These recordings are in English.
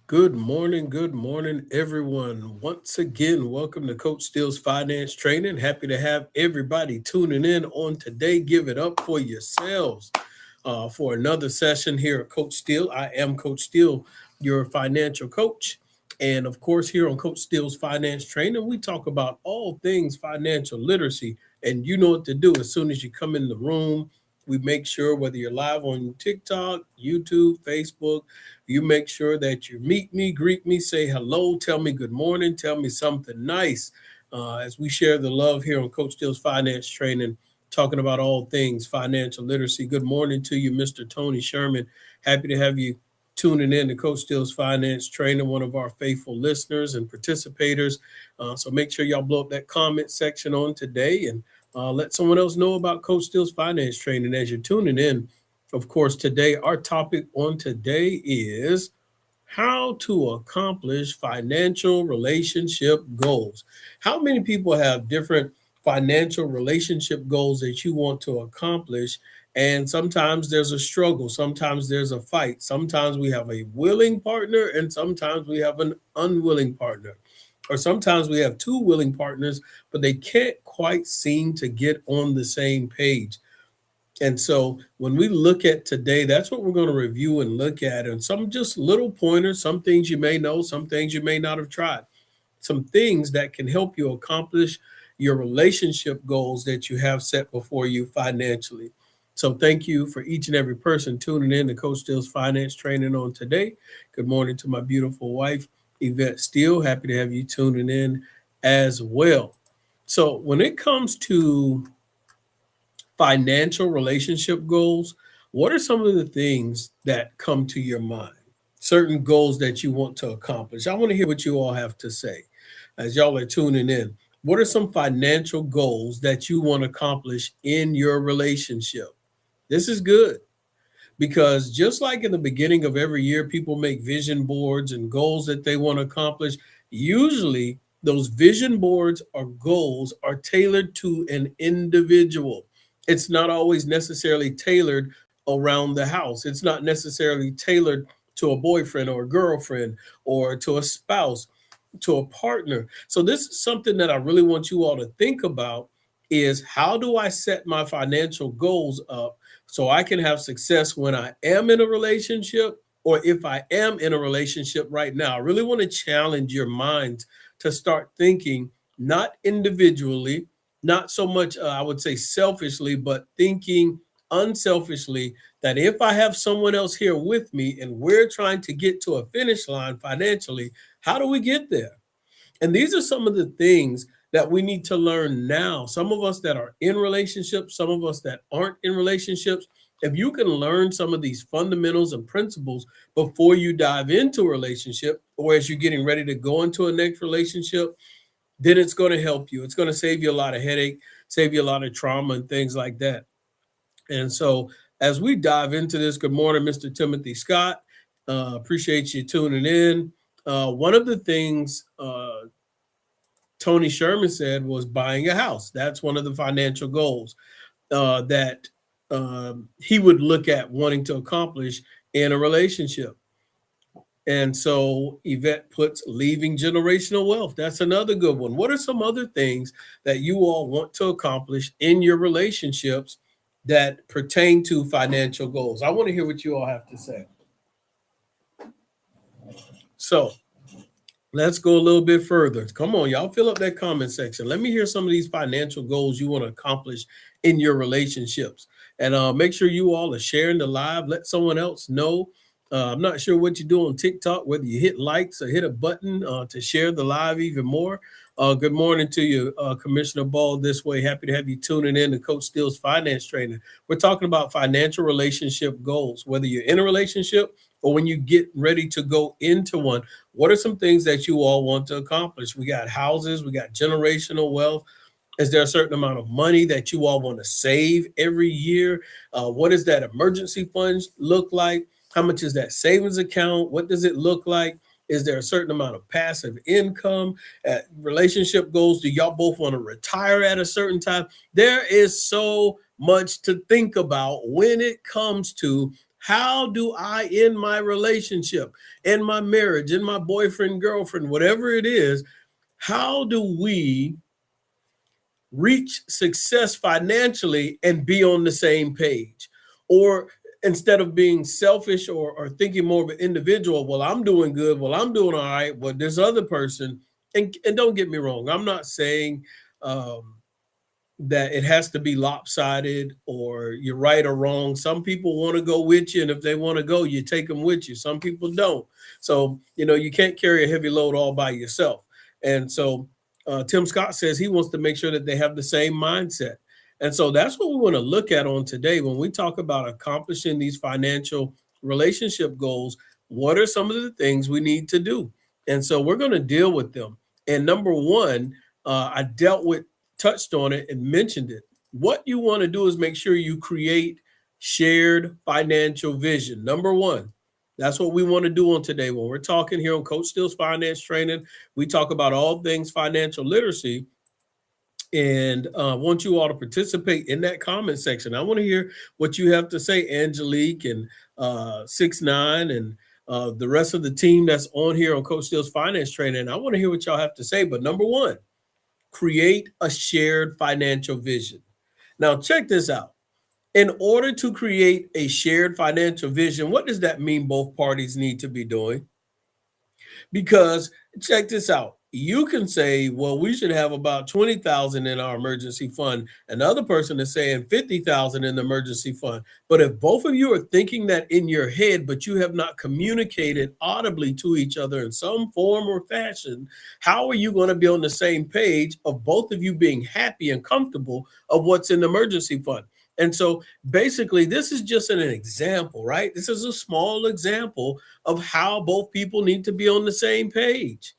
Good morning, everyone. Once again, welcome to Coach Steele's Finance Training. Happy to have everybody tuning in on today. Give it up for yourselves for another session here at Coach Steele. I am Coach Steele, your financial coach. And of course, here on Coach Steele's Finance Training, we talk about all things financial literacy. And you know what to do as soon as you come in the room. We make sure whether you're live on TikTok, YouTube, Facebook, you make sure that you meet me, greet me, say hello, tell me good morning, tell me something nice as we share the love here on Coach Steele's Finance Training, talking about all things financial literacy. Good morning to you, Mr. Tony Sherman. Happy to have you tuning in to Coach Steele's Finance Training, one of our faithful listeners and participators. So make sure y'all blow up that comment section on today and let someone else know about Coach Steele's Finance Training as you're tuning in. Of course, today, our topic on today is how to accomplish financial relationship goals. How many people have different financial relationship goals that you want to accomplish? And sometimes there's a struggle, sometimes there's a fight, sometimes we have a willing partner, and sometimes we have an unwilling partner. Or sometimes we have two willing partners, but they can't quite seem to get on the same page. And so when we look at today, that's what we're going to review and look at. And some just little pointers, some things you may know, some things you may not have tried, some things that can help you accomplish your relationship goals that you have set before you financially. So thank you for each and every person tuning in to Coach Steele's Finance Training on today. Good morning to my beautiful wife, Yvette Steele. Happy to have you tuning in as well. So when it comes to financial relationship goals, what are some of the things that come to your mind? Certain goals that you want to accomplish. I want to hear what you all have to say as y'all are tuning in. What are some financial goals that you want to accomplish in your relationship? This is good because just like in the beginning of every year, people make vision boards and goals that they want to accomplish. Usually, those vision boards or goals are tailored to an individual. It's not always necessarily tailored around the house, it's not necessarily tailored to a boyfriend or a girlfriend or to a spouse, to a partner. So this is something that I really want you all to think about is how do I set my financial goals up so I can have success when I am in a relationship or if I am in a relationship right now. I really want to challenge your mind to start thinking not individually, not so much, I would say selfishly, but thinking unselfishly that if I have someone else here with me and we're trying to get to a finish line financially, how do we get there? And these are some of the things that we need to learn now. Some of us that are in relationships, some of us that aren't in relationships. If you can learn some of these fundamentals and principles before you dive into a relationship or as you're getting ready to go into a next relationship, then it's going to help you. It's going to save you a lot of headache, save you a lot of trauma and things like that. And so as we dive into this, good morning, Mr. Timothy Scott. Appreciate you tuning in. One of the things Tony Sherman said was buying a house. That's one of the financial goals that he would look at wanting to accomplish in a relationship. And so Yvette puts leaving generational wealth. That's another good one. What are some other things that you all want to accomplish in your relationships that pertain to financial goals? I want to hear what you all have to say. So let's go a little bit further. Come on, y'all, fill up that comment section. Let me hear some of these financial goals you want to accomplish in your relationships. And make sure you all are sharing the live. Let someone else know. I'm not sure what you do on TikTok, whether you hit likes or hit a button to share the live even more. Good morning to you, Commissioner Ball. This way, happy to have you tuning in to Coach Steele's Finance Training. We're talking about financial relationship goals, whether you're in a relationship or when you get ready to go into one. What are some things that you all want to accomplish? We got houses, we got generational wealth. Is there a certain amount of money that you all want to save every year? What does that emergency fund look like? How much is that savings account? What does it look like? Is there a certain amount of passive income? Relationship goals, do y'all both want to retire at a certain time? There is so much to think about when it comes to How do I, in my relationship, in my marriage, in my boyfriend, girlfriend, whatever it is, how do we reach success financially and be on the same page? Or instead of being selfish or thinking more of an individual, well, I'm doing good, well, I'm doing all right, well, this other person, and don't get me wrong, I'm not saying um, that it has to be lopsided or you're right or wrong. Some people want to go with you, and if they want to go, you take them with you. Some people don't. So, you can't carry a heavy load all by yourself. And so, Tim Scott says he wants to make sure that they have the same mindset. And so that's what we want to look at on today when we talk about accomplishing these financial relationship goals. What are some of the things we need to do? And so we're going to deal with them. And number one, I touched on it and mentioned it. What you want to do is make sure you create shared financial vision. Number one, that's what we want to do on today. When we're talking here on Coach Steele's Finance Training, we talk about all things financial literacy. And I want you all to participate in that comment section. I want to hear what you have to say, Angelique and 6ix9ine and the rest of the team that's on here on Coach Steele's Finance Training. I want to hear what y'all have to say. But number one, create a shared financial vision. Now, check this out. In order to create a shared financial vision, what does that mean both parties need to be doing? Because check this out. You can say, well, we should have about 20,000 in our emergency fund. Another person is saying 50,000 in the emergency fund. But if both of you are thinking that in your head, but you have not communicated audibly to each other in some form or fashion, how are you going to be on the same page of both of you being happy and comfortable of what's in the emergency fund? And so basically, this is just an example, right? This is a small example of how both people need to be on the same page.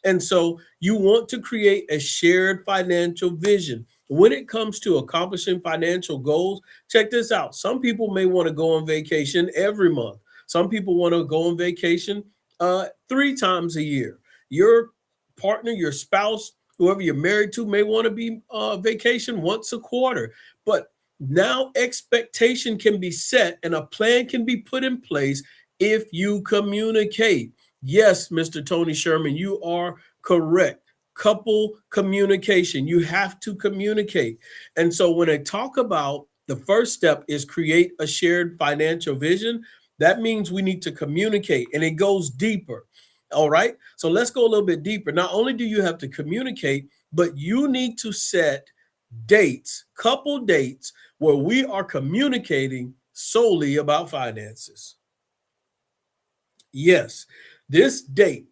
And so you want to create a shared financial vision. When it comes to accomplishing financial goals, check this out. Some people may want to go on vacation every month. Some people want to go on vacation 3 times a year. Your partner, your spouse, whoever you're married to may want to be vacation once a quarter. But now expectation can be set and a plan can be put in place if you communicate. Yes, Mr. Tony Sherman, you are correct. Couple communication. You have to communicate. And so when I talk about the first step is create a shared financial vision, that means we need to communicate and it goes deeper. All right. So let's go a little bit deeper. Not only do you have to communicate, but you need to set dates, couple dates where we are communicating solely about finances. Yes, this date,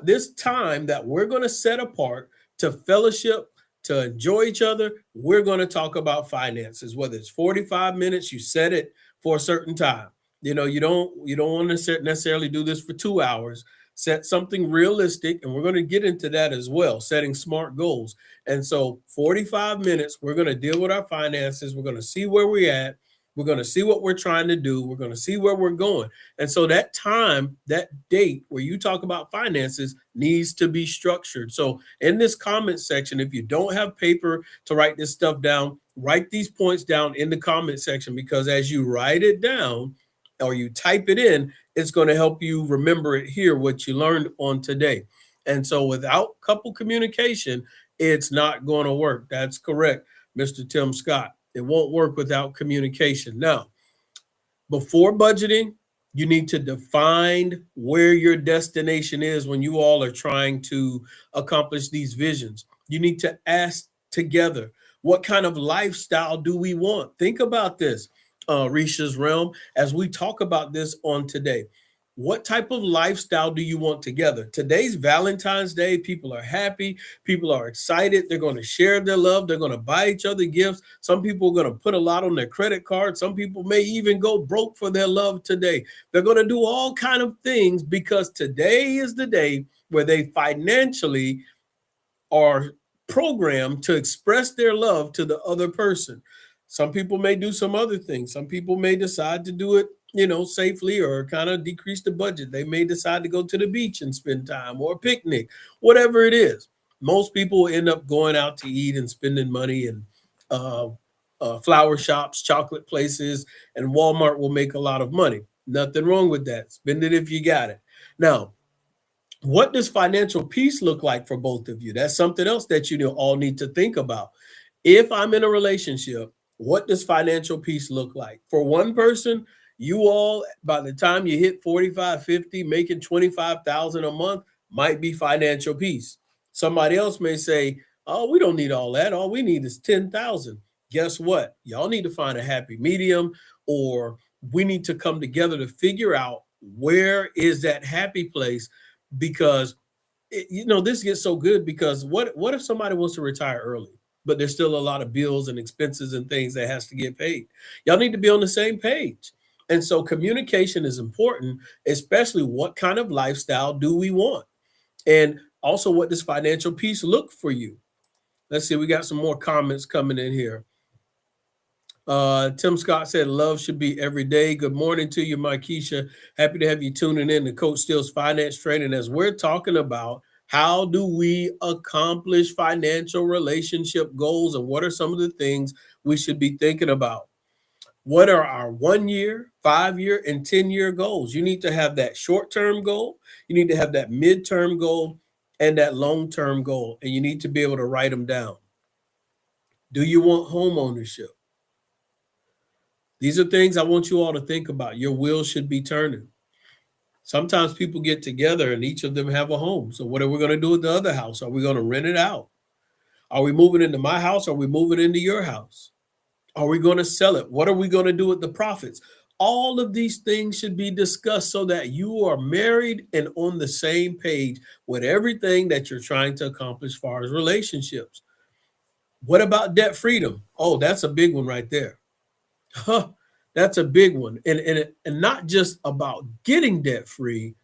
this time that we're going to set apart to fellowship, to enjoy each other, we're going to talk about finances. Whether it's 45 minutes, you set it for a certain time. You don't want to necessarily do this for 2 hours. Set something realistic, and we're going to get into that as well, setting smart goals. And so 45 minutes, we're going to deal with our finances. We're going to see where we're at. We're going to see what we're trying to do. We're going to see where we're going. And so that time, that date where you talk about finances needs to be structured. So in this comment section, if you don't have paper to write this stuff down, write these points down in the comment section, because as you write it down or you type it in, it's going to help you remember it here, what you learned on today. And so without couple communication, it's not going to work. That's correct, Mr. Tim Scott. It won't work without communication. Now, before budgeting, you need to define where your destination is when you all are trying to accomplish these visions. You need to ask together, what kind of lifestyle do we want? Think about this, Risha's Realm, as we talk about this on today. What type of lifestyle do you want together? Today's Valentine's Day. People are happy. People are excited. They're going to share their love. They're going to buy each other gifts. Some people are going to put a lot on their credit card. Some people may even go broke for their love today. They're going to do all kind of things because today is the day where they financially are programmed to express their love to the other person. Some people may do some other things. Some people may decide to do it, safely, or kind of decrease the budget. They may decide to go to the beach and spend time, or a picnic, whatever it is. Most people end up going out to eat and spending money, and flower shops, chocolate places, and Walmart will make a lot of money. Nothing wrong with that. Spend it if you got it. Now, what does financial peace look like for both of you? That's something else that all need to think about. If I'm in a relationship, what does financial peace look like? For one person, you all, by the time you hit 45, 50, making 25,000 a month might be financial peace. Somebody else may say, oh, we don't need all that. All we need is 10,000. Guess what? Y'all need to find a happy medium, or we need to come together to figure out where is that happy place, because this gets so good, because what if somebody wants to retire early, but there's still a lot of bills and expenses and things that has to get paid? Y'all need to be on the same page. And so communication is important, especially what kind of lifestyle do we want? And also, what does financial peace look for you? Let's see, we got some more comments coming in here. Tim Scott said, love should be every day. Good morning to you, Keisha. Happy to have you tuning in to Coach Steele's Finance Training, as we're talking about how do we accomplish financial relationship goals, and what are some of the things we should be thinking about. What are our 1 year, 5 year, and 10-year goals? You need to have that short-term goal. You need to have that midterm goal and that long-term goal, and you need to be able to write them down. Do you want home ownership? These are things I want you all to think about. Your wheels should be turning. Sometimes people get together and each of them have a home. So what are we going to do with the other house? Are we going to rent it out? Are we moving into my house? Are we moving into your house? Are we going to sell it? What are we going to do with the profits? All of these things should be discussed so that you are married and on the same page with everything that you're trying to accomplish as far as relationships. What about debt freedom? Oh, that's a big one right there. Huh, that's a big one. And not just about getting debt free,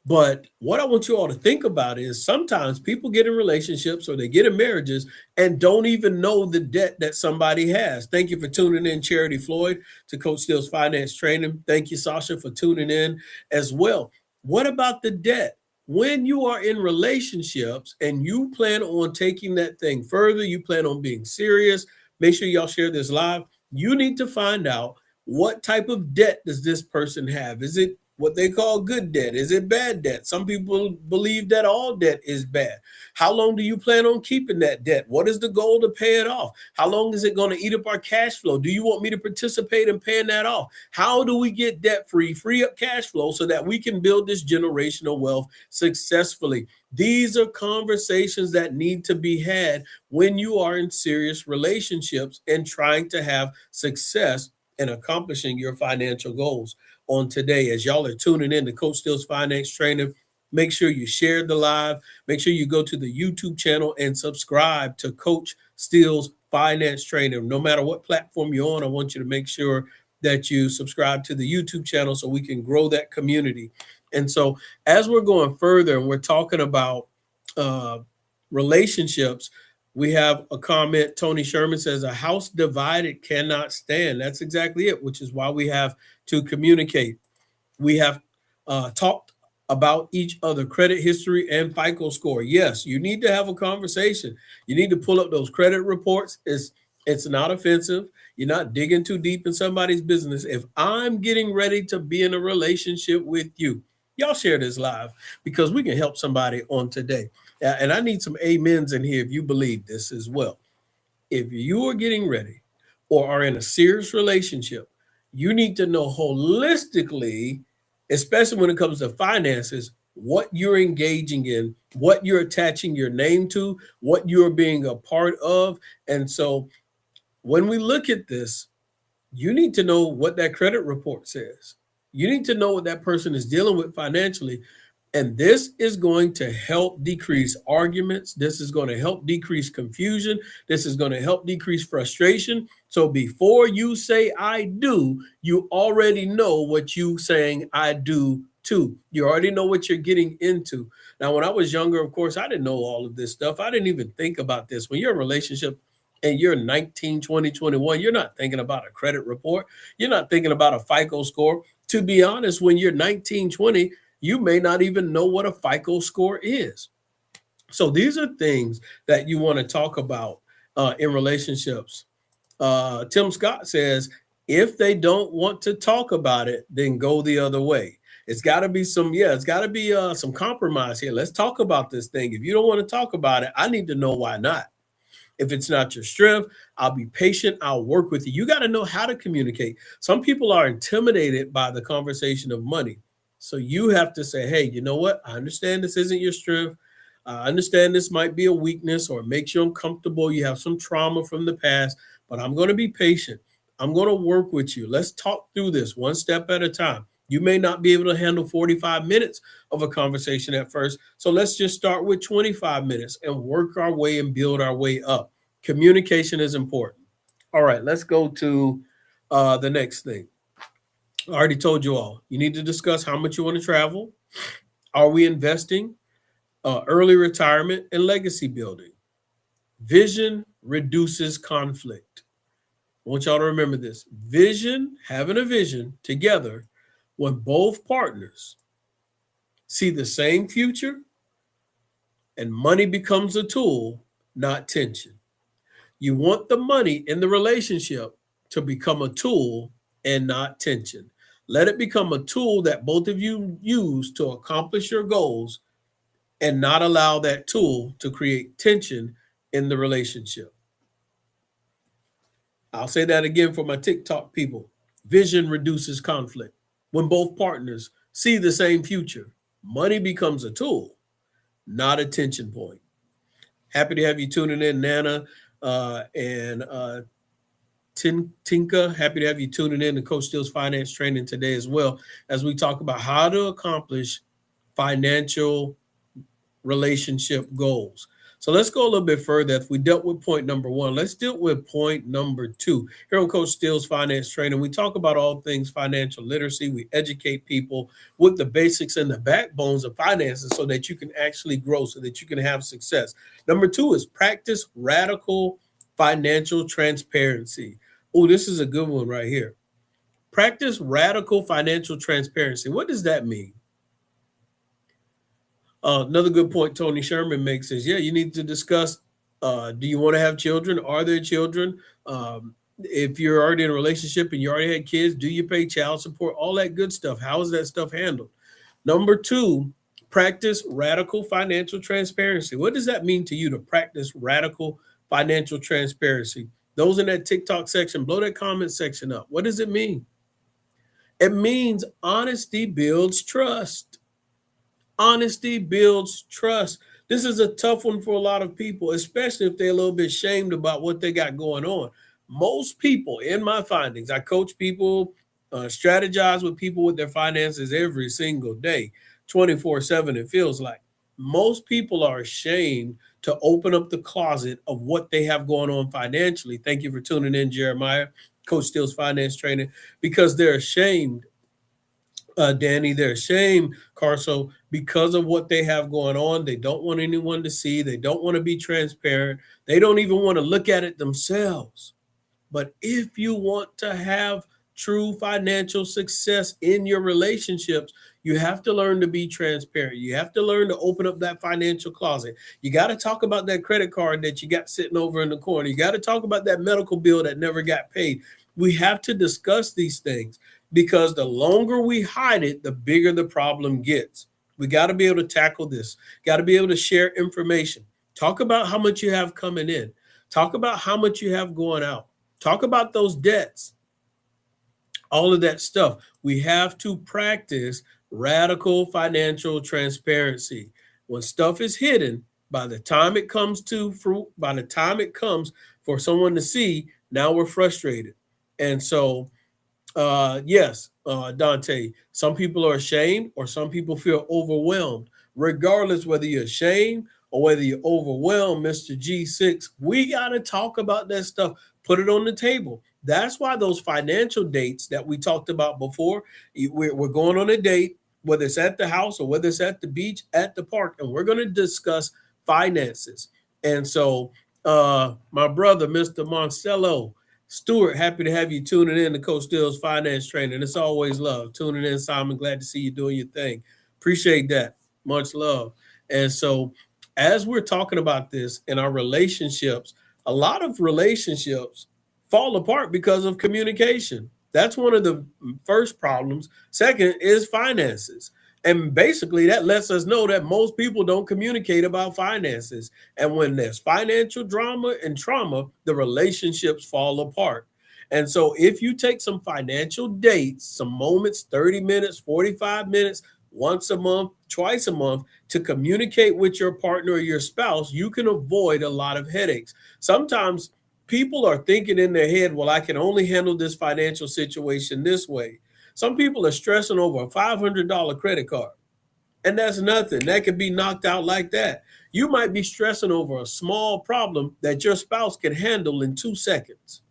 but what I want you all to think about is sometimes people get in relationships or they get in marriages and don't even know the debt that somebody has. Thank you for tuning in, Charity Floyd, to Coach Steele's Finance Training. Thank you, Sasha, for tuning in as well. What about the debt? When you are in relationships and you plan on taking that thing further, you plan on being serious, make sure y'all share this live. You need to find out, what type of debt does this person have? Is it what they call good debt? Is it bad debt? Some people believe that all debt is bad. How long do you plan on keeping that debt? What is the goal to pay it off? How long is it going to eat up our cash flow? Do you want me to participate in paying that off? How do we get debt free, free up cash flow so that we can build this generational wealth successfully? These are conversations that need to be had when you are in serious relationships and trying to have success in accomplishing your financial goals. On today, as y'all are tuning in to Coach Steele's Finance Training, make sure you share the live. Make sure you go to the YouTube channel and subscribe to Coach Steele's Finance Training. No matter what platform you're on, I want you to make sure that you subscribe to the YouTube channel so we can grow that community. And so as we're going further and we're talking about relationships, we have a comment. Tony Sherman says, a house divided cannot stand. That's exactly it, which is why we have to communicate. We have talked about each other, credit history and FICO score. Yes, you need to have a conversation. You need to pull up those credit reports. It's not offensive. You're not digging too deep in somebody's business. If I'm getting ready to be in a relationship with you, y'all share this live because we can help somebody on today. And I need some amens in here if you believe this as well. If you are getting ready or are in a serious relationship, you need to know holistically, especially when it comes to finances, what you're engaging in, what you're attaching your name to, what you're being a part of. And so when we look at this, you need to know what that credit report says. You need to know what that person is dealing with financially. And this is going to help decrease arguments. This is going to help decrease confusion. This is going to help decrease frustration. So before you say I do, you already know what you saying I do to. You already know what you're getting into. Now, when I was younger, of course, I didn't know all of this stuff. I didn't even think about this. When you're in a relationship and you're 19, 20, 21, you're not thinking about a credit report. You're not thinking about a FICO score. To be honest, when you're 19, 20, you may not even know what a FICO score is. So these are things that you want to talk about in relationships. Tim Scott says, If they don't want to talk about it, then go the other way. It's got to be it's got to be some compromise here. Let's talk about this thing. If you don't want to talk about it, I need to know why not. If it's not your strength, I'll be patient. I'll work with you. You got to know how to communicate. Some people are intimidated by the conversation of money. So you have to say, hey, you know what? I understand this isn't your strength. I understand this might be a weakness or it makes you uncomfortable. You have some trauma from the past, but I'm going to be patient. I'm going to work with you. Let's talk through this one step at a time. You may not be able to handle 45 minutes of a conversation at first. So let's just start with 25 minutes and work our way and build our way up. Communication is important. All right, let's go to the next thing. I already told you all. You need to discuss how much you want to travel. Are we investing? Early retirement and legacy building. Vision reduces conflict. I want y'all to remember this. Having a vision together, when both partners see the same future and money becomes a tool, not tension. You want the money in the relationship to become a tool and not tension. Let it become a tool that both of you use to accomplish your goals and not allow that tool to create tension in the relationship. I'll say that again for my TikTok people. Vision reduces conflict. When both partners see the same future, money becomes a tool, not a tension point. Happy to have you tuning in, Nana and Tinka. Happy to have you tuning in to Coach Steele's Finance Training today as well, as we talk about how to accomplish financial relationship goals. So let's go a little bit further. If we dealt with point number one, let's deal with point number two. Here on Coach Steele's Finance Training, we talk about all things financial literacy. We educate people with the basics and the backbones of finances so that you can actually grow, so that you can have success. Number two is practice radical financial transparency. Oh, this is a good one right here. Practice radical financial transparency. What does that mean? Another good point Tony Sherman makes is, yeah, you need to discuss, do you want to have children? Are there children? If you're already in a relationship and you already had kids, do you pay child support? All that good stuff. How is that stuff handled? Number two, practice radical financial transparency. What does that mean to you to practice radical financial transparency? Those in that TikTok section, blow that comment section up. What does it mean? It means honesty builds trust. Honesty builds trust. This is a tough one for a lot of people, especially if they're a little bit shamed about what they got going on. Most people, in my findings, I coach people, strategize with people with their finances every single day, 24/7, it feels like. Most people are ashamed to open up the closet of what they have going on financially. Thank you for tuning in, Jeremiah, Coach Steele's Finance Training, because they're ashamed, Danny. They're ashamed, Carso, because of what they have going on. They don't want anyone to see. They don't want to be transparent. They don't even want to look at it themselves. But if you want to have true financial success in your relationships, you have to learn to be transparent. You have to learn to open up that financial closet. You got to talk about that credit card that you got sitting over in the corner. You got to talk about that medical bill that never got paid. We have to discuss these things, because the longer we hide it, the bigger the problem gets. We got to be able to tackle this. Got to be able to share information. Talk about how much you have coming in. Talk about how much you have going out. Talk about those debts, all of that stuff. We have to practice radical financial transparency. When stuff is hidden, by the time it comes to fruit, by the time it comes for someone to see, now we're frustrated. And so, yes, Dante, some people are ashamed or some people feel overwhelmed. Regardless whether you're ashamed or whether you're overwhelmed, Mr. G6, we got to talk about that stuff. Put it on the table. That's why those financial dates that we talked about before, we're going on a date, whether it's at the house or whether it's at the beach, at the park, and we're going to discuss finances. And so, my brother, Mr. Marcelo Stewart, happy to have you tuning in to Coach Steele's Finance Training. It's always love. Tuning in, Simon. Glad to see you doing your thing. Appreciate that. Much love. And so, as we're talking about this in our relationships, a lot of relationships fall apart because of communication. That's one of the first problems. Second is finances. And basically, that lets us know that most people don't communicate about finances. And when there's financial drama and trauma, the relationships fall apart. And so, if you take some financial dates, some moments, 30 minutes, 45 minutes, once a month, twice a month, to communicate with your partner or your spouse, you can avoid a lot of headaches. Sometimes people are thinking in their head, well, I can only handle this financial situation this way. Some people are stressing over a $500 credit card, and that's nothing. That could be knocked out like that. You might be stressing over a small problem that your spouse can handle in 2 seconds,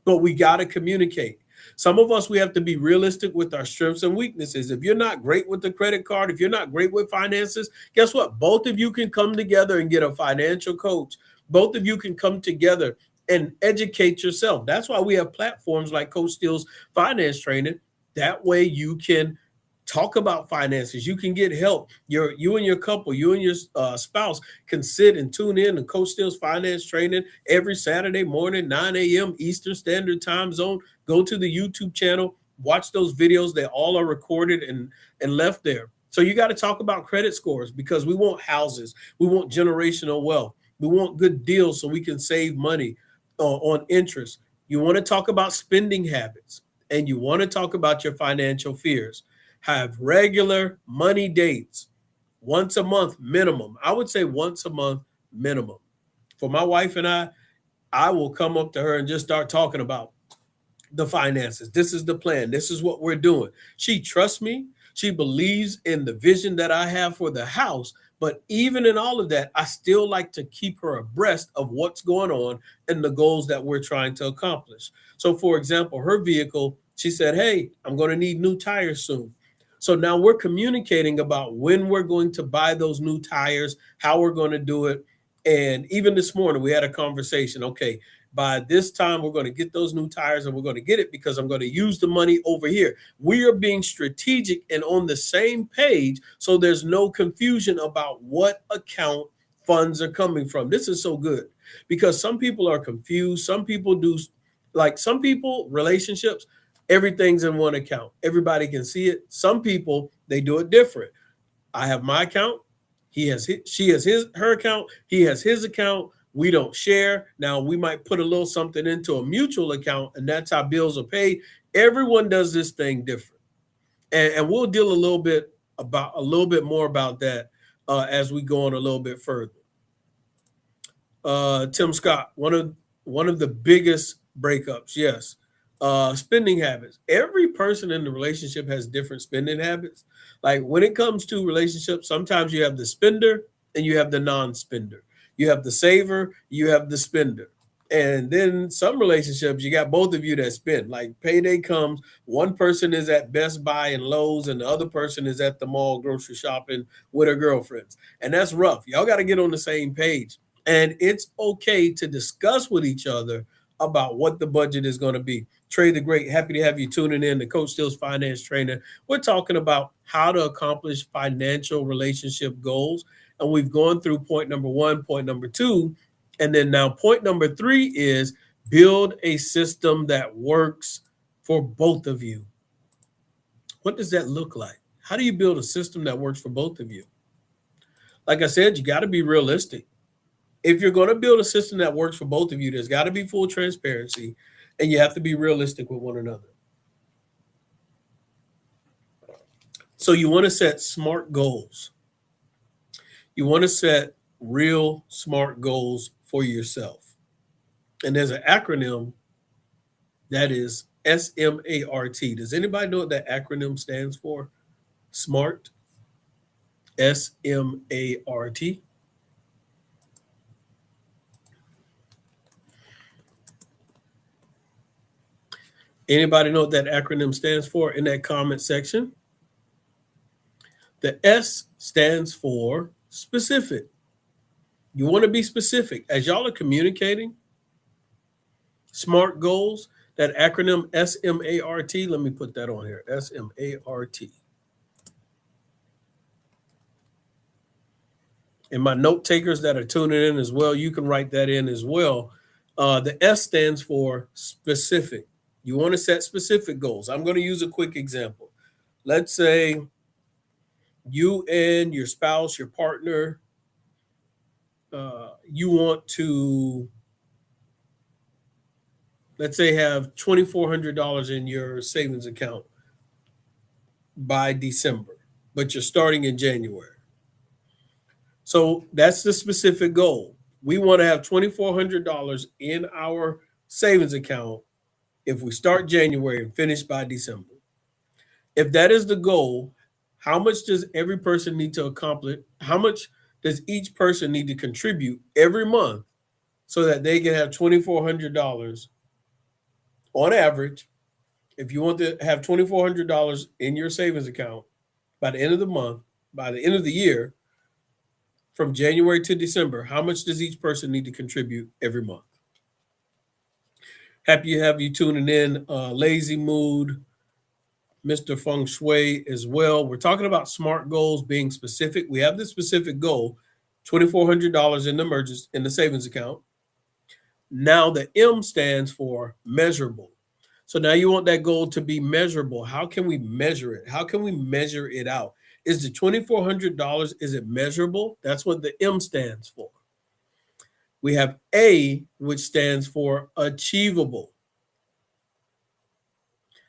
but we got to communicate. Some of us, we have to be realistic with our strengths and weaknesses. If you're not great with the credit card, if you're not great with finances, guess what? Both of you can come together and get a financial coach. Both of you can come together and educate yourself. That's why we have platforms like Coach Steele's Finance Training. That way you can talk about finances. You can get help. You and your couple, you and your spouse can sit and tune in to Coach Steele's Finance Training every Saturday morning, 9 a.m. Eastern Standard Time Zone. Go to the YouTube channel, watch those videos. They all are recorded and left there. So you got to talk about credit scores, because we want houses. We want generational wealth. We want good deals so we can save money on interest. You want to talk about spending habits, and you want to talk about your financial fears. Have regular money dates once a month minimum. I would say once a month minimum. For my wife and I will come up to her and just start talking about the finances. This is the plan. This is what we're doing. She trusts me. She believes in the vision that I have for the house. But even in all of that, I still like to keep her abreast of what's going on and the goals that we're trying to accomplish. So, for example, her vehicle, she said, hey, I'm going to need new tires soon. So now we're communicating about when we're going to buy those new tires, how we're going to do it. And even this morning, we had a conversation. Okay, by this time, we're going to get those new tires, and we're going to get it because I'm going to use the money over here. We are being strategic and on the same page, so there's no confusion about what account funds are coming from. This is so good, because some people are confused. Some people do, like some people, relationships, everything's in one account. Everybody can see it. Some people, they do it different. I have my account. She has her account. He has his account. We don't share. Now we might put a little something into a mutual account, and that's how bills are paid. Everyone does this thing different, and we'll deal a little bit more about that as we go on a little bit further. Tim Scott, one of the biggest breakups, yes. Spending habits. Every person in the relationship has different spending habits. Like when it comes to relationships, sometimes you have the spender and you have the non-spender. You have the saver, you have the spender. And then some relationships, you got both of you that spend. Like payday comes, one person is at Best Buy and Lowe's, and the other person is at the mall grocery shopping with her girlfriends. And that's rough. Y'all got to get on the same page. And it's okay to discuss with each other about what the budget is going to be. Trey the Great, happy to have you tuning in to Coach Steele's Finance Trainer. We're talking about how to accomplish financial relationship goals. And we've gone through point number 1, point number 2. And then now point number 3 is build a system that works for both of you. What does that look like? How do you build a system that works for both of you? Like I said, you got to be realistic. If you're going to build a system that works for both of you, there's got to be full transparency, and you have to be realistic with one another. So you want to set smart goals. You want to set real smart goals for yourself. And there's an acronym that is SMART. Does anybody know what that acronym stands for? SMART. SMART. Anybody know what that acronym stands for in that comment section? The S stands for specific. You want to be specific. As y'all are communicating SMART goals, that acronym SMART, let me put that on here, SMART. And my note takers that are tuning in as well, you can write that in as well. The S stands for specific. You want to set specific goals. I'm going to use a quick example. Let's say you and your spouse, your partner, you want to, let's say, have $2,400 in your savings account by December, but you're starting in January. So that's the specific goal. We want to have $2,400 in our savings account if we start January and finish by December. If that is the goal, how much does every person need to accomplish? How much does each person need to contribute every month so that they can have $2,400 on average? If you want to have $2,400 in your savings account by the end of the month, by the end of the year, from January to December, how much does each person need to contribute every month? Happy to have you tuning in. Lazy Mood, Mr. Feng Shui as well. We're talking about SMART goals being specific. We have the specific goal, $2,400 in the savings account. Now the M stands for measurable. So now you want that goal to be measurable. How can we measure it? How can we measure it out? Is the $2,400, is it measurable? That's what the M stands for. We have A, which stands for achievable.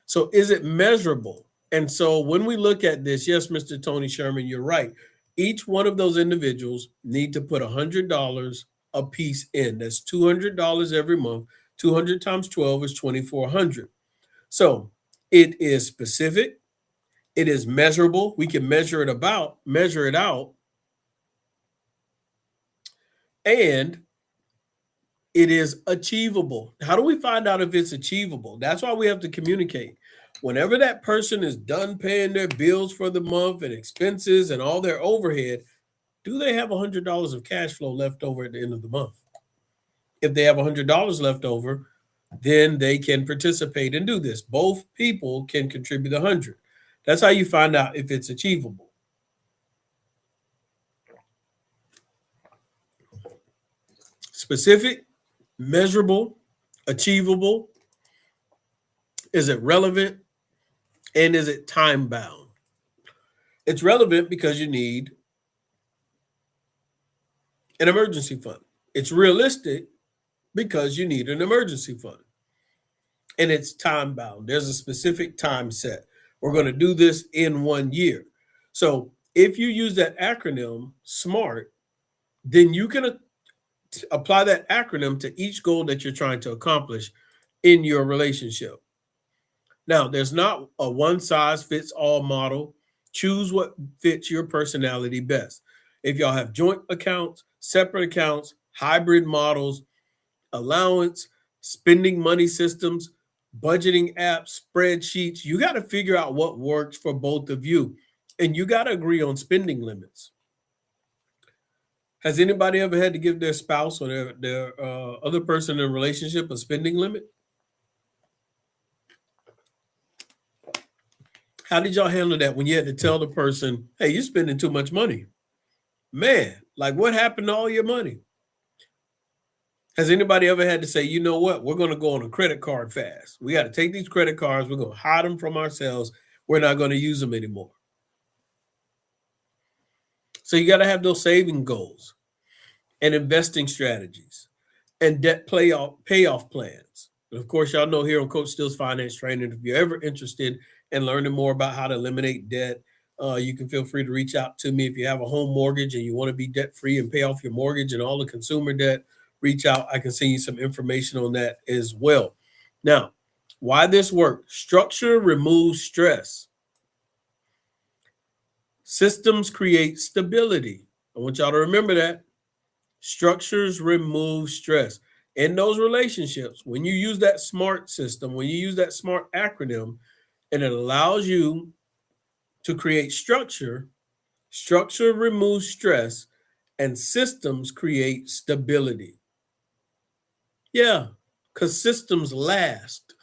So is it measurable? And so when we look at this, yes, Mr. Tony Sherman, you're right. Each one of those individuals need to put $100 a piece in. That's $200 every month. 200 times 12 is 2,400. So it is specific. It is measurable. We can measure it out. And it is achievable. How do we find out if it's achievable? That's why we have to communicate. Whenever that person is done paying their bills for the month and expenses and all their overhead, do they have $100 of cash flow left over at the end of the month? If they have $100 left over, then they can participate and do this. Both people can contribute 100. That's how you find out if it's achievable. Specific, measurable, achievable. Is it relevant? And is it time bound? It's relevant because you need an emergency fund. It's realistic because you need an emergency fund. And it's time bound. There's a specific time set. We're going to do this in 1 year. So if you use that acronym, SMART, then you can apply that acronym to each goal that you're trying to accomplish in your relationship. Now, there's not a one-size-fits-all model. Choose what fits your personality best. If y'all have joint accounts, separate accounts, hybrid models, allowance, spending money systems, budgeting apps, spreadsheets, you got to figure out what works for both of you. And you got to agree on spending limits. Has anybody ever had to give their spouse or their other person in a relationship a spending limit? How did y'all handle that when you had to tell the person, hey, you're spending too much money? Man, like what happened to all your money? Has anybody ever had to say, you know what, we're going to go on a credit card fast. We got to take these credit cards. We're going to hide them from ourselves. We're not going to use them anymore. So you got to have those saving goals and investing strategies and debt payoff plans. And of course, y'all know here on Coach Steele's Finance Training, if you're ever interested in learning more about how to eliminate debt, you can feel free to reach out to me. If you have a home mortgage and you want to be debt-free and pay off your mortgage and all the consumer debt, reach out. I can send you some information on that as well. Now, why this work? Structure removes stress. Systems create stability. I want y'all to remember that. Structures remove stress. In those relationships, when you use that SMART system, when you use that SMART acronym, and it allows you to create structure, structure removes stress, and systems create stability. Yeah, because systems last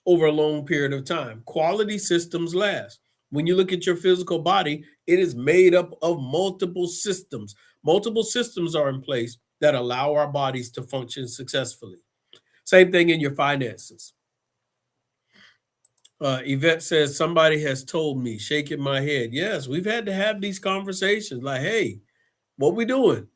over a long period of time. Quality systems last. When you look at your physical body, it is made up of multiple systems. Multiple systems are in place that allow our bodies to function successfully. Same thing in your finances. Yvette says, somebody has told me, shaking my head. Yes, we've had to have these conversations like, hey, what we doing?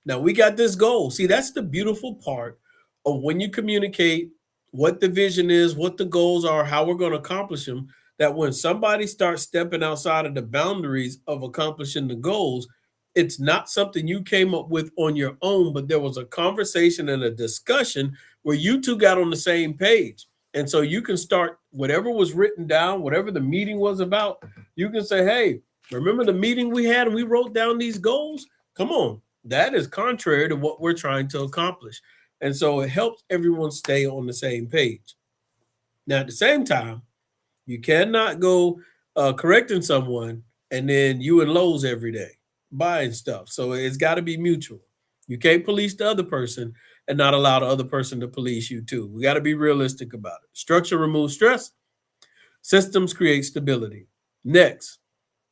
Now we got this goal. See, that's the beautiful part of when you communicate what the vision is, what the goals are, how we're going to accomplish them. That when somebody starts stepping outside of the boundaries of accomplishing the goals, it's not something you came up with on your own, but there was a conversation and a discussion where you two got on the same page. And so you can start whatever was written down, whatever the meeting was about. You can say, hey, remember the meeting we had and we wrote down these goals? Come on, that is contrary to what we're trying to accomplish. And so it helps everyone stay on the same page. Now, at the same time, you cannot go correcting someone and then you and Lowe's every day buying stuff. So it's got to be mutual. You can't police the other person and not allow the other person to police you too. We got to be realistic about it. Structure removes stress, systems create stability. Next,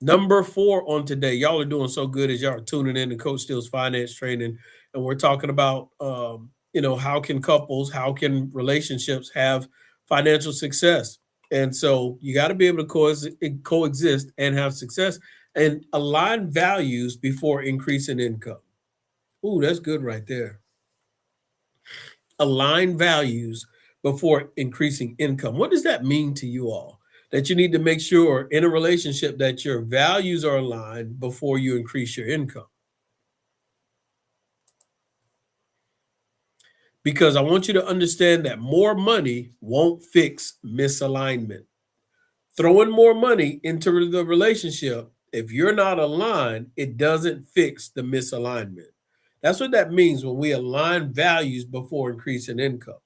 number 4 on today. Y'all are doing so good as y'all are tuning in to Coach Steele's Finance Training, and we're talking about, how can couples, how can relationships have financial success? And so you got to be able to coexist and have success and align values before increasing income. Ooh, that's good right there. Align values before increasing income. What does that mean to you all? That you need to make sure in a relationship that your values are aligned before you increase your income. Because I want you to understand that more money won't fix misalignment. Throwing more money into the relationship, if you're not aligned, it doesn't fix the misalignment. That's what that means when we align values before increasing income.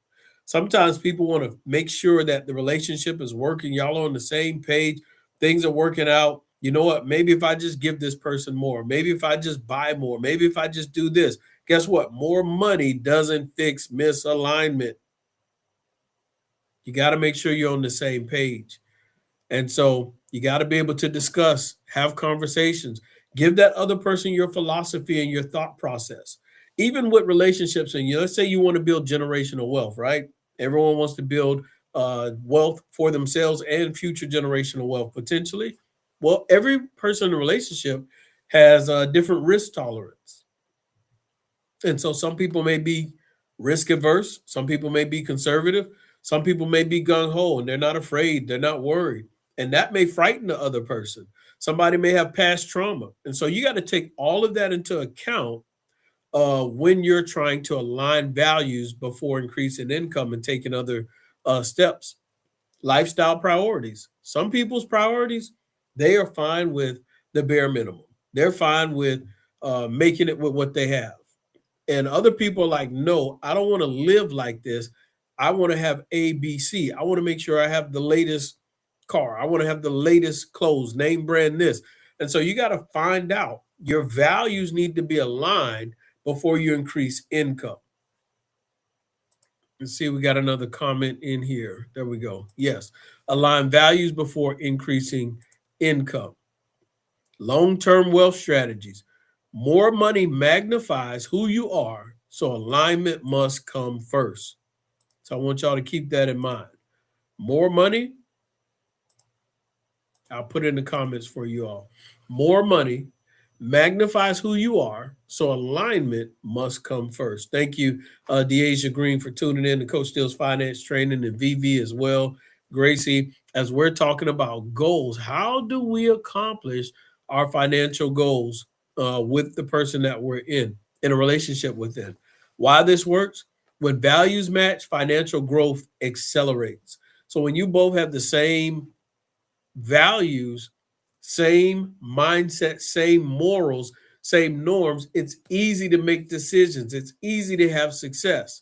Sometimes people want to make sure that the relationship is working. Y'all are on the same page. Things are working out. You know what? Maybe if I just give this person more, maybe if I just buy more, maybe if I just do this, guess what? More money doesn't fix misalignment. You got to make sure you're on the same page. And so you got to be able to discuss, have conversations, give that other person your philosophy and your thought process. Even with relationships, and let's say you want to build generational wealth, right? Everyone wants to build wealth for themselves and future generational wealth potentially. Well, every person in a relationship has a different risk tolerance. And so some people may be risk averse, some people may be conservative, some people may be gung ho and they're not afraid, they're not worried. And that may frighten the other person. Somebody may have past trauma. And so you got to take all of that into account when you're trying to align values before increasing income and taking other steps. Lifestyle priorities. Some people's priorities, they are fine with the bare minimum. They're fine with making it with what they have. And other people are like, no, I don't want to live like this. I want to have A, B, C. I want to make sure I have the latest car. I want to have the latest clothes, name brand this. And so you got to find out your values need to be aligned before you increase income. Let's see, we got another comment in here. There we go. Yes. Align values before increasing income. Long-term wealth strategies. More money magnifies who you are, so alignment must come first. So I want y'all to keep that in mind. More money, I'll put it in the comments for you all. More money magnifies who you are, so alignment must come first. Thank you, Deasia Green, for tuning in to Coach Steele's Finance Training, and VV as well. Gracie, as we're talking about goals, how do we accomplish our financial goals with the person that we're in a relationship with them? Why this works? When values match, financial growth accelerates. So when you both have the same values, same mindset, same morals, same norms, it's easy to make decisions. It's easy to have success.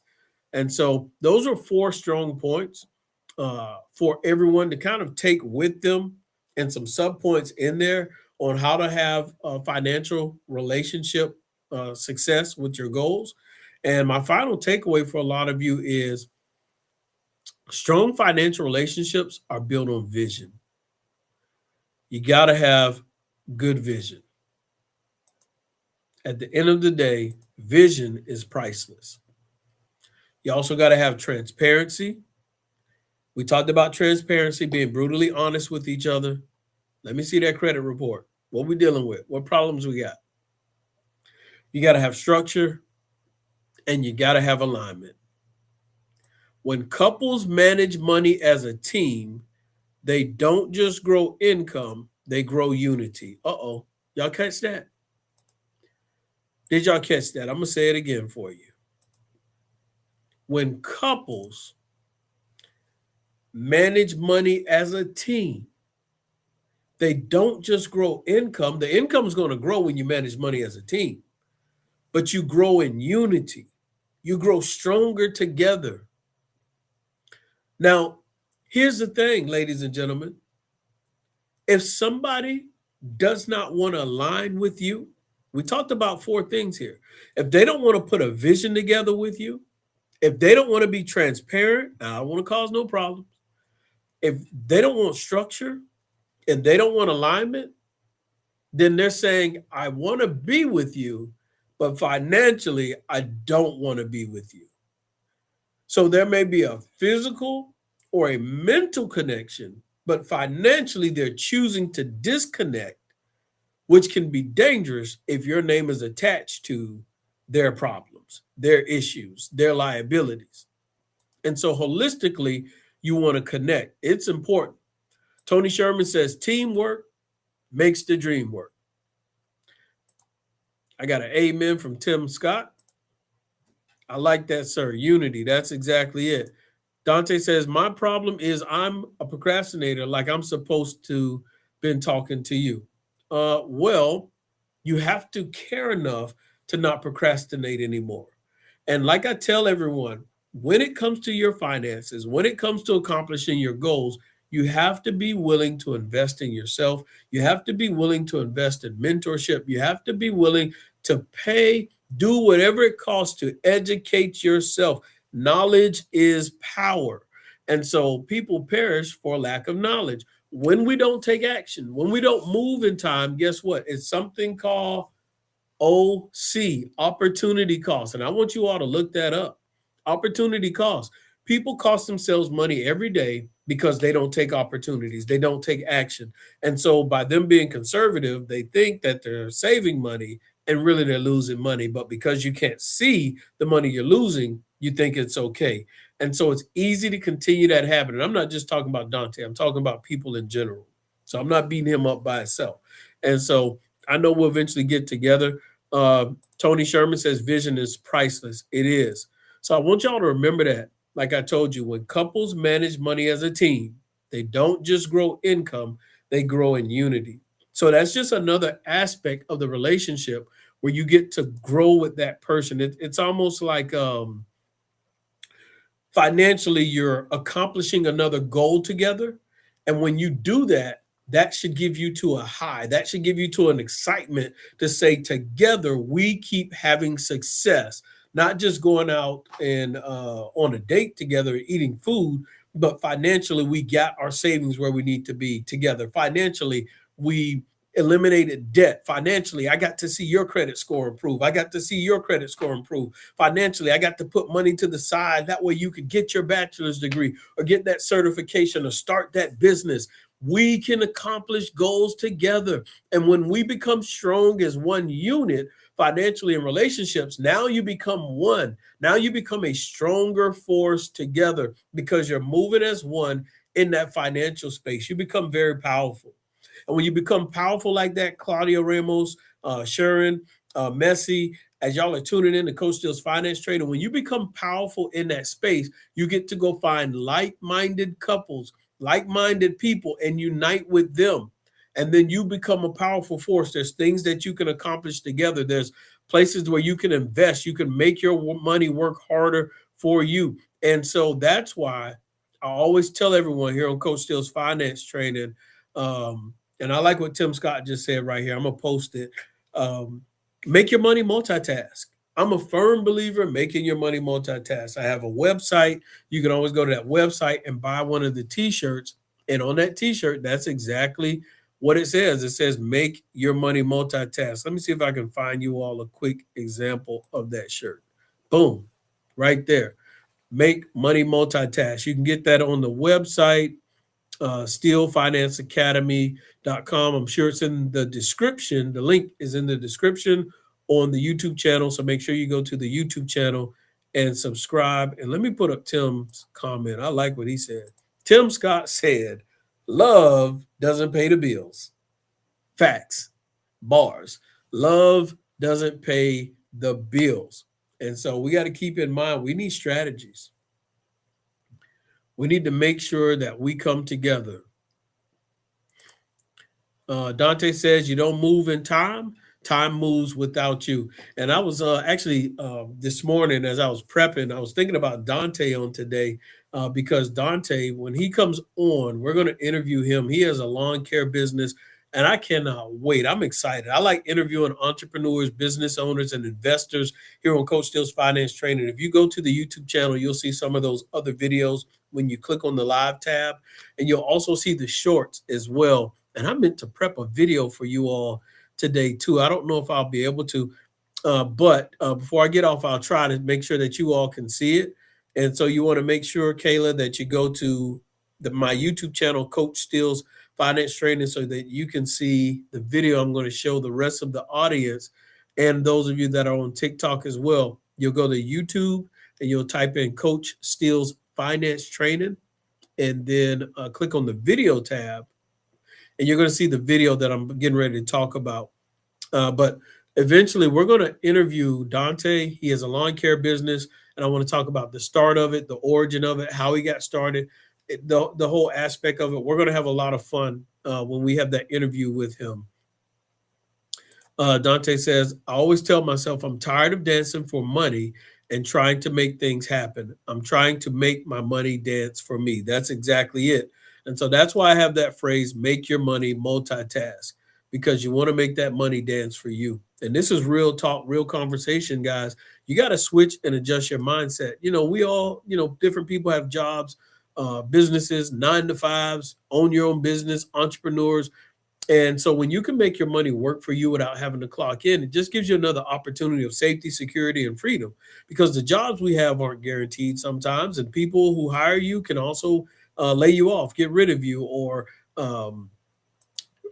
And so those are 4 strong points for everyone to kind of take with them, and some sub points in there on how to have a financial relationship success with your goals. And my final takeaway for a lot of you is strong financial relationships are built on vision. You got to have good vision. At the end of the day, vision is priceless. You also got to have transparency. We talked about transparency, being brutally honest with each other. Let me see that credit report. What we dealing with? What problems we got? You got to have structure and you got to have alignment. When couples manage money as a team, they don't just grow income, they grow unity. Uh-oh. Y'all catch that? Did y'all catch that? I'm going to say it again for you. When couples manage money as a team, they don't just grow income. The income is going to grow when you manage money as a team, but you grow in unity. You grow stronger together. Now, here's the thing, ladies and gentlemen. If somebody does not want to align with you, we talked about 4 things here. If they don't want to put a vision together with you, if they don't want to be transparent, I don't want to cause no problems. If they don't want structure, if they don't want alignment, then they're saying, I want to be with you, but financially, I don't want to be with you. So there may be a physical or a mental connection, but financially, they're choosing to disconnect, which can be dangerous if your name is attached to their problems, their issues, their liabilities. And so holistically, you want to connect. It's important. Tony Sherman says teamwork makes the dream work. I got an amen from Tim Scott. I like that, sir. Unity. That's exactly it. Dante says, my problem is I'm a procrastinator, like I'm supposed to been talking to you. Well, you have to care enough to not procrastinate anymore. And like I tell everyone, when it comes to your finances, when it comes to accomplishing your goals, you have to be willing to invest in yourself. You have to be willing to invest in mentorship. You have to be willing to pay, do whatever it costs to educate yourself. Knowledge is power. And so people perish for lack of knowledge. When we don't take action, when we don't move in time, guess what? It's something called OC, opportunity cost. And I want you all to look that up. Opportunity cost. People cost themselves money every day because they don't take opportunities. They don't take action. And so by them being conservative, they think that they're saving money and really they're losing money. But because you can't see the money you're losing, you think it's okay. And so it's easy to continue that habit. And I'm not just talking about Dante. I'm talking about people in general. So I'm not beating him up by itself. And so I know we'll eventually get together. Tony Sherman says vision is priceless. It is. So I want y'all to remember that. Like I told you, when couples manage money as a team, they don't just grow income, they grow in unity. So that's just another aspect of the relationship where you get to grow with that person. It's almost like financially you're accomplishing another goal together. And when you do that, that should give you to a high. That should give you to an excitement to say together we keep having success, not just going out and on a date together, eating food, but financially we got our savings where we need to be together. Financially, we eliminated debt. Financially, I got to see your credit score improve. I got to see your credit score improve. Financially, I got to put money to the side. That way you could get your bachelor's degree or get that certification or start that business. We can accomplish goals together. And when we become strong as one unit, financially in relationships, now you become one. Now you become a stronger force together because you're moving as one in that financial space. You become very powerful. And when you become powerful like that, Claudia Ramos, Sharon, Messi, as y'all are tuning in to Coach Steele's Finance Trader, when you become powerful in that space, you get to go find like-minded couples, like-minded people, and unite with them. And then you become a powerful force. There's things that you can accomplish together. There's places where you can invest. You can make your money work harder for you. And so that's why I always tell everyone here on Coach Steele's Finance Training, and I like what Tim Scott just said right here. I'm going to post it. Make your money multitask. I'm a firm believer in making your money multitask. I have a website. You can always go to that website and buy one of the T-shirts. And on that T-shirt, that's exactly what it says. It says, make your money multitask. Let me see if I can find you all a quick example of that shirt. Boom, right there. Make money multitask. You can get that on the website, steelefinanceacademy.com. I'm sure it's in the description. The link is in the description on the YouTube channel. So make sure you go to the YouTube channel and subscribe. And let me put up Tim's comment. I like what he said. Tim Scott said, love doesn't pay the bills. Facts, bars. Love doesn't pay the bills. And so we got to keep in mind, we need strategies. We need to make sure that we come together. Dante says, you don't move in time. Time moves without you. And I was actually this morning as I was prepping, I was thinking about Dante on today because Dante, when he comes on, we're going to interview him. He has a lawn care business, and I cannot wait. I'm excited. I like interviewing entrepreneurs, business owners, and investors here on Coach Steele's Finance Training. If you go to the YouTube channel, you'll see some of those other videos when you click on the live tab, and you'll also see the shorts as well. And I meant to prep a video for you all today too. I don't know if I'll be able to, but before I get off, I'll try to make sure that you all can see it. And so you want to make sure, Kayla, that you go to my YouTube channel, Coach Steele's Finance Training, so that you can see the video I'm going to show the rest of the audience and those of you that are on TikTok as well. You'll go to YouTube and you'll type in Coach Steele's Finance Training, and then click on the video tab, and you're going to see the video that I'm getting ready to talk about. But eventually, we're going to interview Dante. He has a lawn care business, and I want to talk about the start of it, the origin of it, how he got started, the whole aspect of it. We're going to have a lot of fun when we have that interview with him. Dante says, I always tell myself I'm tired of dancing for money and trying to make things happen. I'm trying to make my money dance for me. That's exactly it. And so that's why I have that phrase, make your money multitask, because you want to make that money dance for you. And this is real talk, real conversation, guys. You got to switch and adjust your mindset. We all, different people have jobs, businesses, 9-to-5s, own your own business, entrepreneurs. And so when you can make your money work for you without having to clock in, it just gives you another opportunity of safety, security, and freedom, because the jobs we have aren't guaranteed sometimes. And people who hire you can also lay you off, get rid of you, or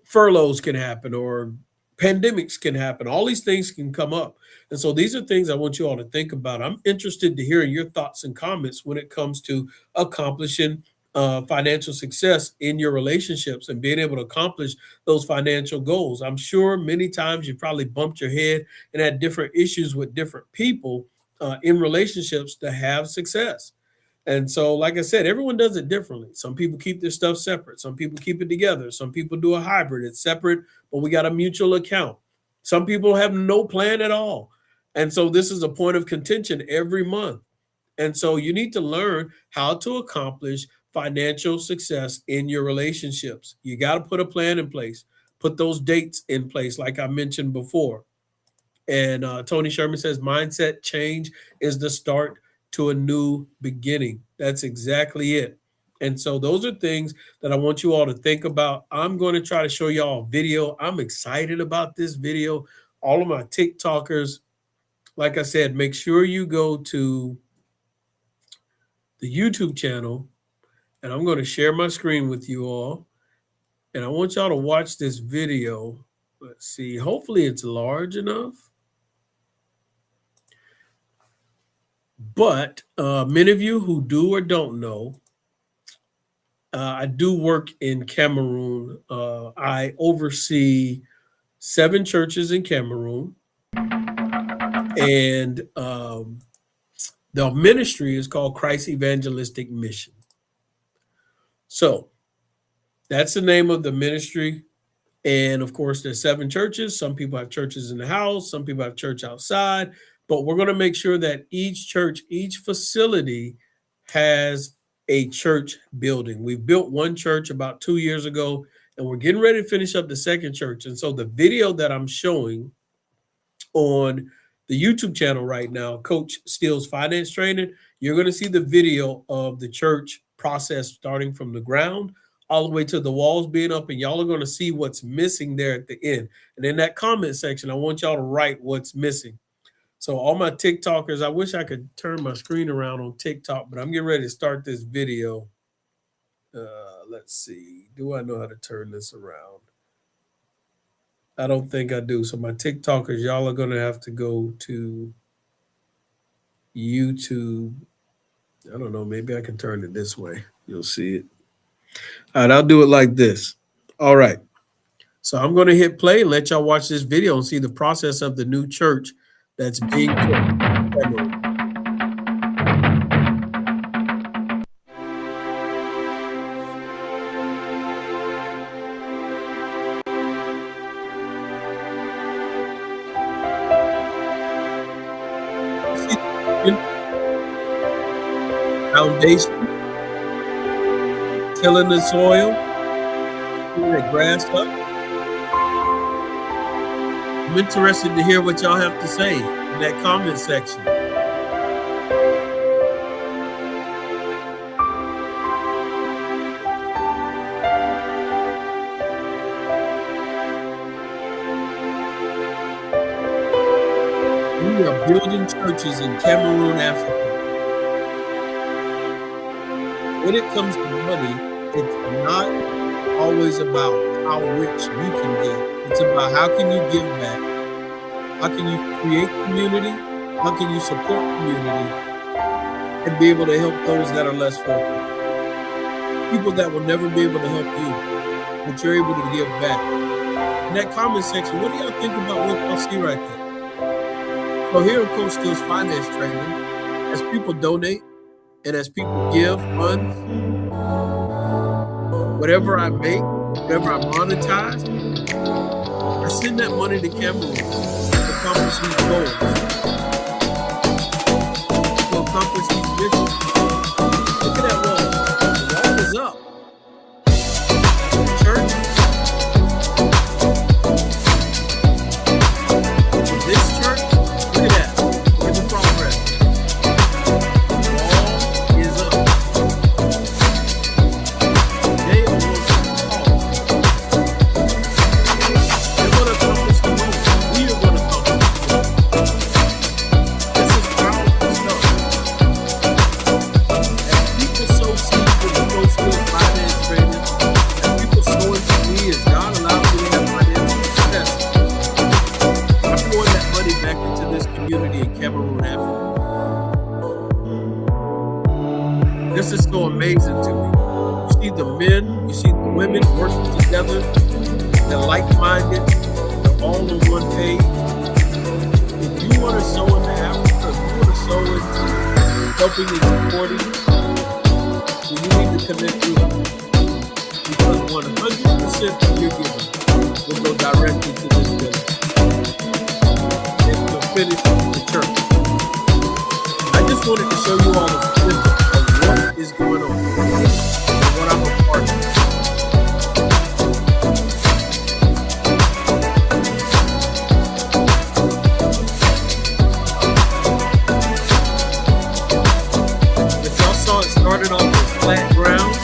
furloughs can happen, or pandemics can happen. All these things can come up. And so these are things I want you all to think about. I'm interested to hear your thoughts and comments when it comes to accomplishing financial success in your relationships and being able to accomplish those financial goals. I'm sure many times you probably bumped your head and had different issues with different people in relationships to have success. And so, like I said, everyone does it differently. Some people keep their stuff separate. Some people keep it together. Some people do a hybrid. It's separate, but we got a mutual account. Some people have no plan at all. And so this is a point of contention every month. And so you need to learn how to accomplish financial success in your relationships. You got to put a plan in place, put those dates in place, like I mentioned before. And Tony Sherman says, mindset change is the start to a new beginning. That's exactly it. And so those are things that I want you all to think about. I'm going to try to show y'all a video. I'm excited about this video. All of my TikTokers, like I said, make sure you go to the YouTube channel, and I'm going to share my screen with you all. And I want y'all to watch this video. Let's see. Hopefully it's large enough. But many of you who do or don't know, I do work in Cameroon. I oversee 7 churches in Cameroon. And the ministry is called Christ Evangelistic Mission. So that's the name of the ministry. And of course, there's 7 churches. Some people have churches in the house. Some people have church outside. But we're going to make sure that each church, each facility has a church building. We built one church about 2 years ago, and we're getting ready to finish up the second church. And so the video that I'm showing on the YouTube channel right now, Coach Steele's Finance Training, you're going to see the video of the church process starting from the ground all the way to the walls being up, and y'all are going to see what's missing there at the end. And in that comment section, I want y'all to write what's missing. So all my TikTokers, I wish I could turn my screen around on TikTok, but I'm getting ready to start this video. Let's see. Do I know how to turn this around? I don't think I do. So my TikTokers, y'all are going to have to go to YouTube. I don't know. Maybe I can turn it this way. You'll see it. All right, I'll do it like this. All right. So I'm going to hit play and let y'all watch this video and see the process of the new church that's being built. Foundation, tilling the soil, pulling the grass up. I'm interested to hear what y'all have to say in that comment section. We are building churches in Cameroon, Africa. When it comes to money, it's not always about how rich you can get. It's about how can you give back? How can you create community? How can you support community and be able to help those that are less fortunate? People that will never be able to help you, but you're able to give back. In that comment section, what do y'all think about what y'all see right there? So here at Coach Steele's Finance Training, as people donate and as people give funds, whatever I make, whatever I monetize, I send that money to Cameroon to accomplish these goals, to accomplish these missions. Look at that wall. The wall is up. The church, this church, look at that. Look at the progress. The wall is up. They are going to accomplish the goal. We are going to accomplish the goal. This is powerful stuff. As people sow seeds with the Coach Steele Finance Training, as people sow into me, as God allows me to have financial success, I'm pouring that money back into this community in Cameroon, Africa. This is so amazing to me. You see the men, you see the women working together. They're like-minded. They're all on one page. If you want to sow into Africa, if you want to sow into helping and supporting, then you need to connect with me. Because 100% of your giving will go directly to this village. And will finish the church. I just wanted to show you all the snippet of what is going on and what I'm a part of. But y'all saw it started off with flat ground,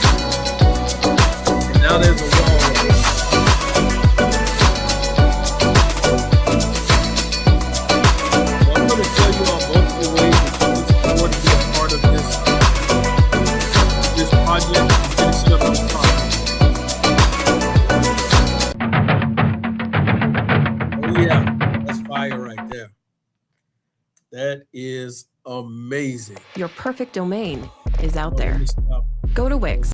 and now there's a wall. Well, I'm going to tell you all multiple ways that you can support and be a part of this project and finishing up this project. Oh yeah, that's fire right there. That is amazing. Your perfect domain is out Let there. me stop. Go to Wix.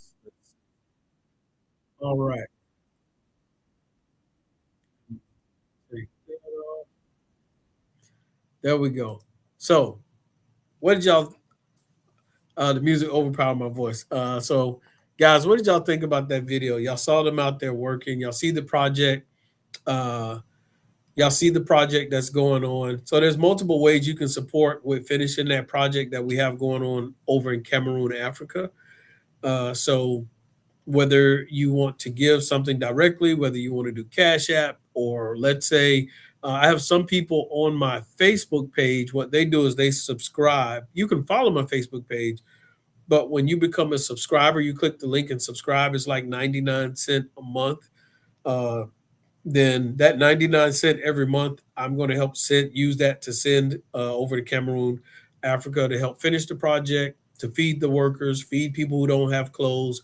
All right. Take that off. There we go. So, what did y'all? The music overpowered my voice. So, guys, what did y'all think about that video? Y'all saw them out there working. Y'all see the project. Y'all see the project that's going on. So there's multiple ways you can support with finishing that project that we have going on over in Cameroon, Africa. So whether you want to give something directly, whether you want to do Cash App, or let's say I have some people on my Facebook page. What they do is they subscribe. You can follow my Facebook page, but when you become a subscriber, you click the link and subscribe. It's like 99 cents a month. then that 99 cent every month, I'm going to help use that to send over to Cameroon, Africa to help finish the project, to feed the workers, feed people who don't have clothes,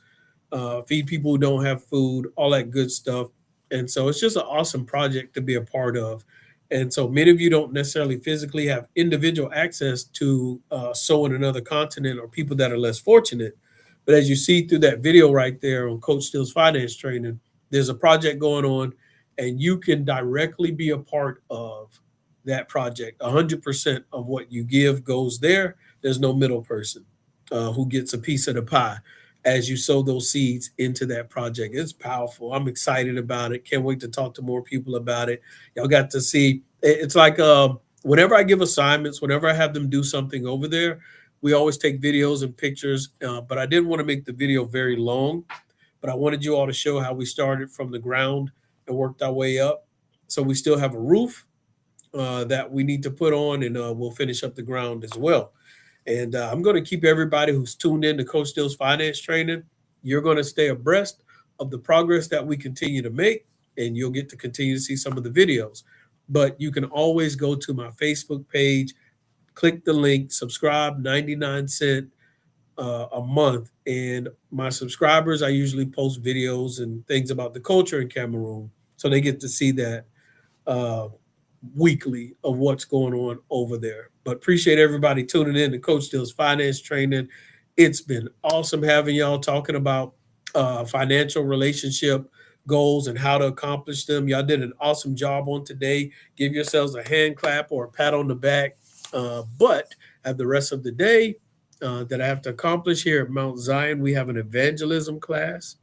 feed people who don't have food, all that good stuff. And so it's just an awesome project to be a part of. And so many of you don't necessarily physically have individual access to sow in another continent or people that are less fortunate. But as you see through that video right there on Coach Steele's finance training, there's a project going on, and you can directly be a part of that project. 100% of what you give goes there. There's no middle person who gets a piece of the pie as you sow those seeds into that project. It's powerful. I'm excited about it. Can't wait to talk to more people about it. Y'all got to see. It's like whenever I give assignments, whenever I have them do something over there, we always take videos and pictures. But I didn't want to make the video very long, but I wanted you all to show how we started from the ground and worked our way up. So we still have a roof that we need to put on, and we'll finish up the ground as well. And I'm going to keep everybody who's tuned in to Coach Steele's finance training. You're going to stay abreast of the progress that we continue to make, and you'll get to continue to see some of the videos. But you can always go to my Facebook page, click the link, subscribe, 99 cent a month. And my subscribers, I usually post videos and things about the culture in Cameroon. So they get to see that uh, weekly of what's going on over there. But appreciate everybody tuning in to Coach Steele's finance training. It's been awesome having y'all talking about financial relationship goals and how to accomplish them. Y'all did an awesome job on today. Give yourselves a hand clap or a pat on the back. But at the rest of the day that I have to accomplish here at Mount Zion, we have an evangelism class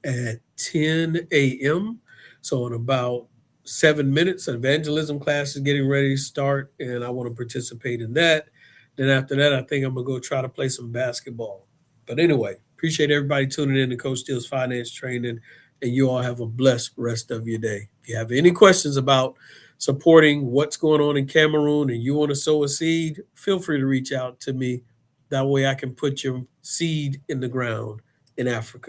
at 10 a.m. So in about 7 minutes, an evangelism class is getting ready to start, and I want to participate in that. Then after that, I think I'm gonna go try to play some basketball. But anyway, appreciate everybody tuning in to Coach Steele's finance training, and you all have a blessed rest of your day. If you have any questions about supporting what's going on in Cameroon and you want to sow a seed, feel free to reach out to me. That way I can put your seed in the ground in Africa.